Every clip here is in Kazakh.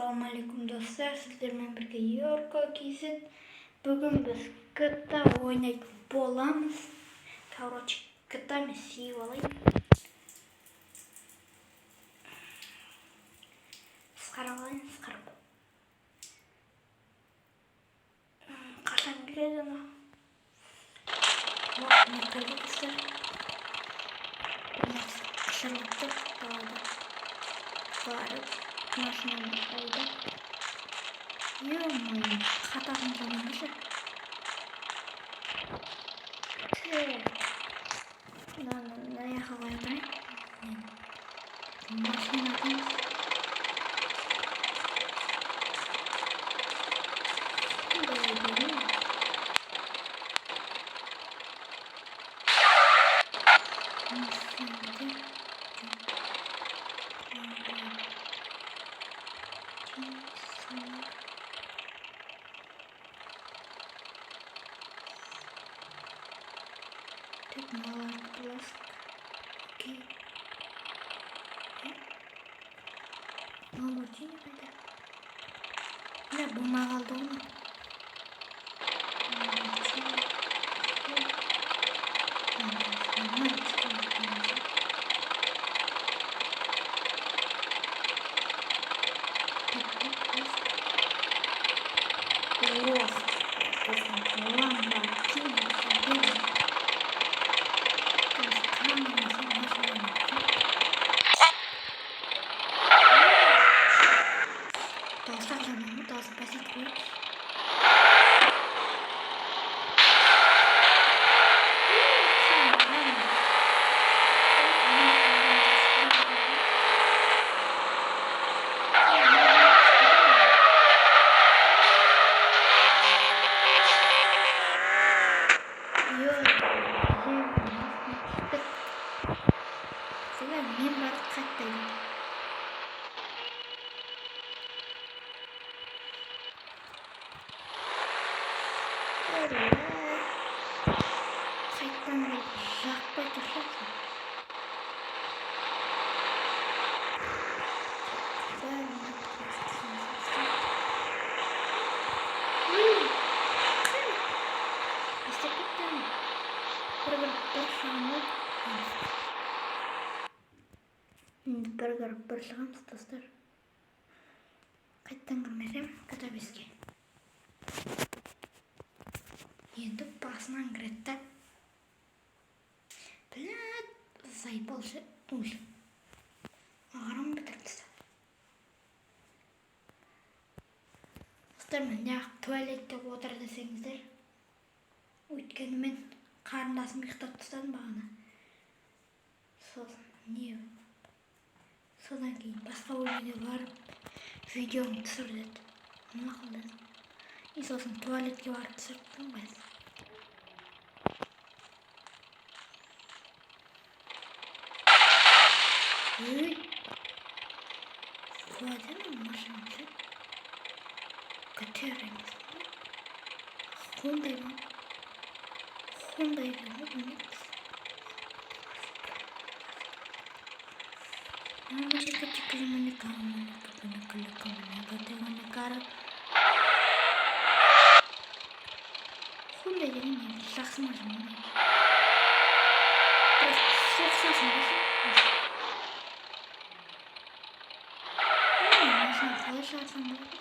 Assalamualaikum dostlar, sizlerмен birge Yorko Kizet. Bugün biz GTA oynayıp bolamız. Короче, GTA мен сүйіп алайын. Сықарып алайын, сықарып. Қашан келеді ана? Вот, не келдіңіздер. Қашанлықты далада. Барып, машинаны айдап. Ё-моё, қатағым болмашы. Мына жаққа қойып тұрайын. Машина дейміз. Тек маларды бұласық. Окей. Ламборджини қайда? Мына бұлма қалды оны. Bir шығамыз достар. Қайттан кірмесем, катабеске. Енді басынан кіретті. Біләд, зайбалшы. Ой, ағарым бітірдісі. Достар, мен неғып туалетте отыр десеңіздер. Өйткені мен қарындасым ұйықтап тастадым бағана. Сосын, не? Содан кейін басқа бөлмеге барып видеоны түсір деді. Мақұл дедім. И сосын туалетке барып түсірттім біз. Ой! Владимир машинасы. Көтеріңіз. Қондай ма? Қондай ма? Хундай деген не? Жақсы машина. Соқсасын бесі. Машина қалай шығарсам болады?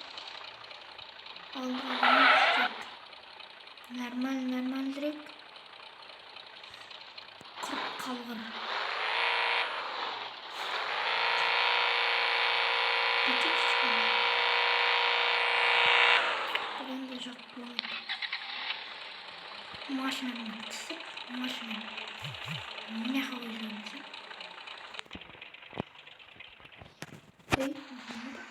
Алдыға түсірек. Нормал жүрек. Құрып қалғыр. Бүгінде жоқ болады. Машинамен түсіп, машинамен не қалай жүрмесің? Ей, машинада.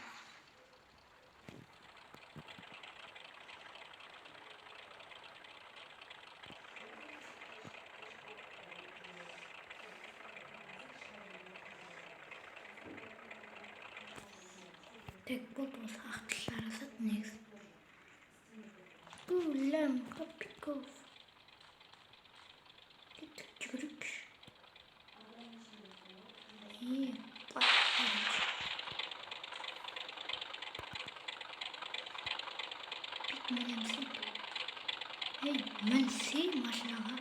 Тек бұл болса ақтылар асады негіз. Гулям, Копиков. Кеттік жүгірік. Мінемсің. Ей, мінсей машинаға.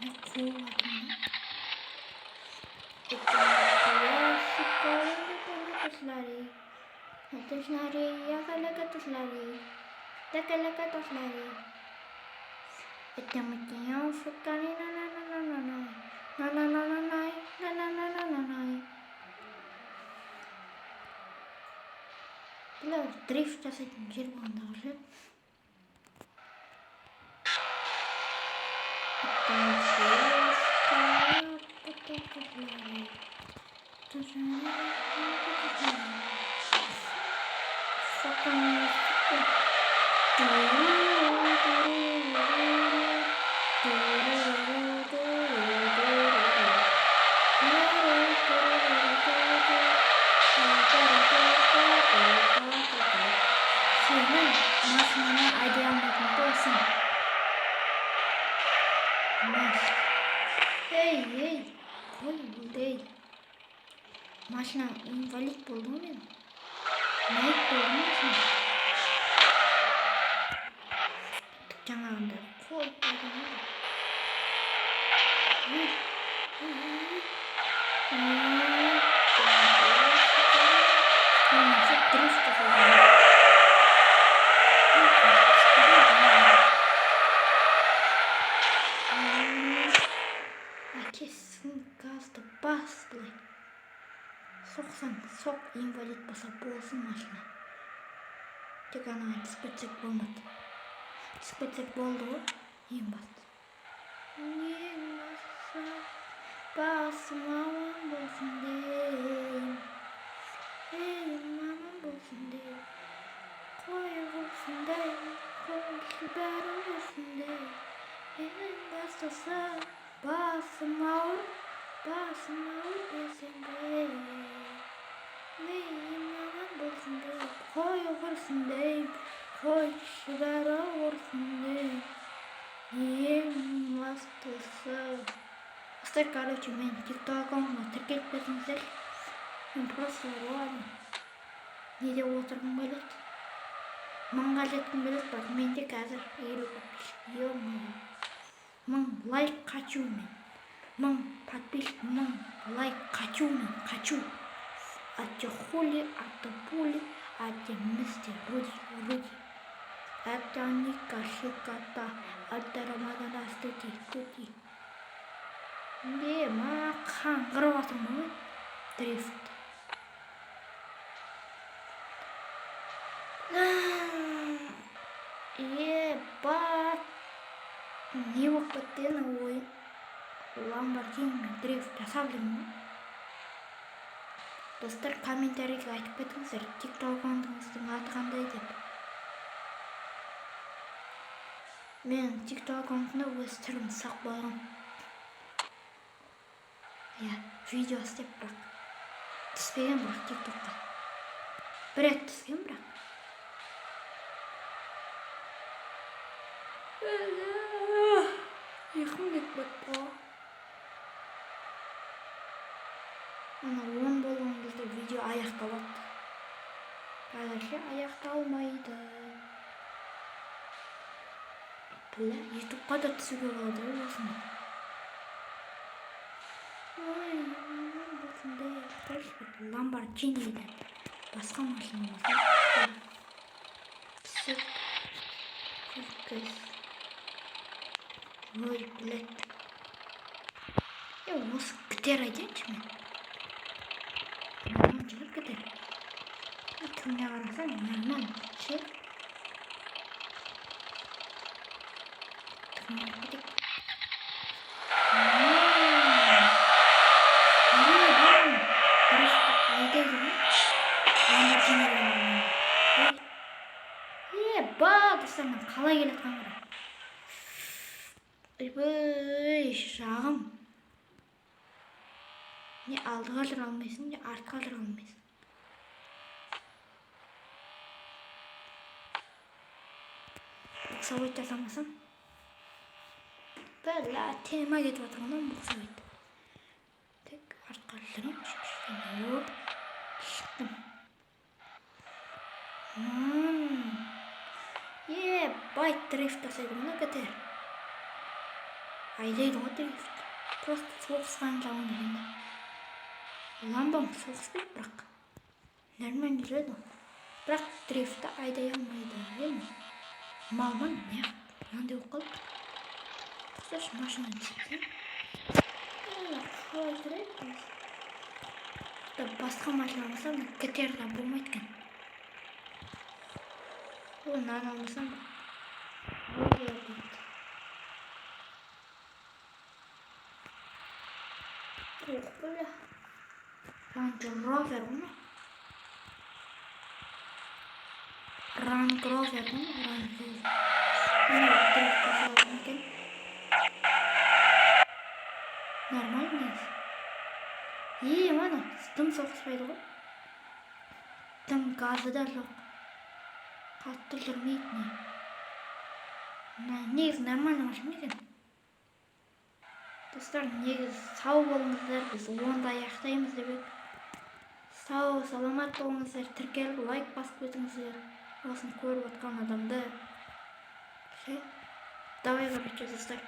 Не қуып атымды. Дрифт жасайтын жер болғандағы ше. Сенің машинаны айдай алмайтын болсың. Ей, қой болды. Машина инвалид болды ма мен? Мәйт болды ма машина? Жаңағында қой болды ма? Әкесін газды бас былай. Соқсаң, соқ, инвалид болса болсын машина. Тек анаған түспетсек болмады. Түспетсек болды ғой, ең басты. Ең басты, басым аман болсын дейм. Елім аман болсын дейм. Қой болсын дейм, қойшы бәрі болсын дейм. Ең бастысы, басым ауыр десең де. Мейім аман болсын дейм, қой құрсын дейм. Қойшы бәрі құрсын дейм. Ең бастысы. Астар, короче, мен TikTok аккаунтыма тіркеліп бердіңіздер. Мен просто ладно. Неде отырғым келеді? 1000-ға жеткім келеді, бірақ менде қазір 50 подписчик. Мың лайк хочу мен. 1000 подписчик, 1000 лайк хочу мен. Хочу. От хули, от пули, от мистер Руди. Это Ника Шиката, от Рамадана Стути. Не, ма қаңғырып атырмын ғой. Дрифт. Ебать. Не болып кеткен ойын. Lamborghini дрифт жасап жүрмін. Достар, комментарийге айтып кетіңіздер, TikTok аккаунтыңыздың аты қандай деп. Мен TikTok аккаунтына өз түрім сақ болған. Видео істеп бірақ. Түспеген бірақ TikTokқа. Бір рет түскен бірақ. Ұйқым кетіп кетті. Ана 10 болған кезде видео аяқталады. Қазірше аяқталмайды. Бля, YouTube'қа да түсуге болады осыны. Ой, осындай қойшы Lamborghini-ді басқа машиналардан түсіп көркөз. Ой, блядь. Осы күтер айтайыншы мен. Норман жүріп кетер. Түніне қарасаң, норман ше. Түніне кетек. Айтайды ма? Достармен қалай келетқан қара. Ойбай, шағым. Не алдыға жүр алмайсың, не артқа жүр алмайсың. Буксовой жасамасам. Бәлі, тема кетіп атырғаннан буксовой. Тек артқа жүрейін. Шықтым. байт дрифт жасайды мына ГТР. Айдайды ғой дрифт. Просто соғысқан жауын дегенде. Ламбам соғыспайды бірақ. Нормально жүреді ол. Бірақ дрифтті айдай алмайды. Малман не? Мынандай болып қалды. Қысқашы машина түседі. Қалай жүреді? Басқа машина болса, ГТР-да болмайды екен. Оны алмасам ба? Ох, бля. Range Rover onu. Range Rover onu. Normal miyiz? İyi mana. Tım soğuспайды ғой. Tım gazı da жоқ. Қатты жүрмейді не. Негізі нормально машина екен. Достар, негізі сау болыңыздар, біз онда аяқтаймыз деп едік. Сау, саламат болыңыздар, тіркеліп лайк басып кетіңіздер. Осыны көріп отқан адамды. Давай, короче, достар.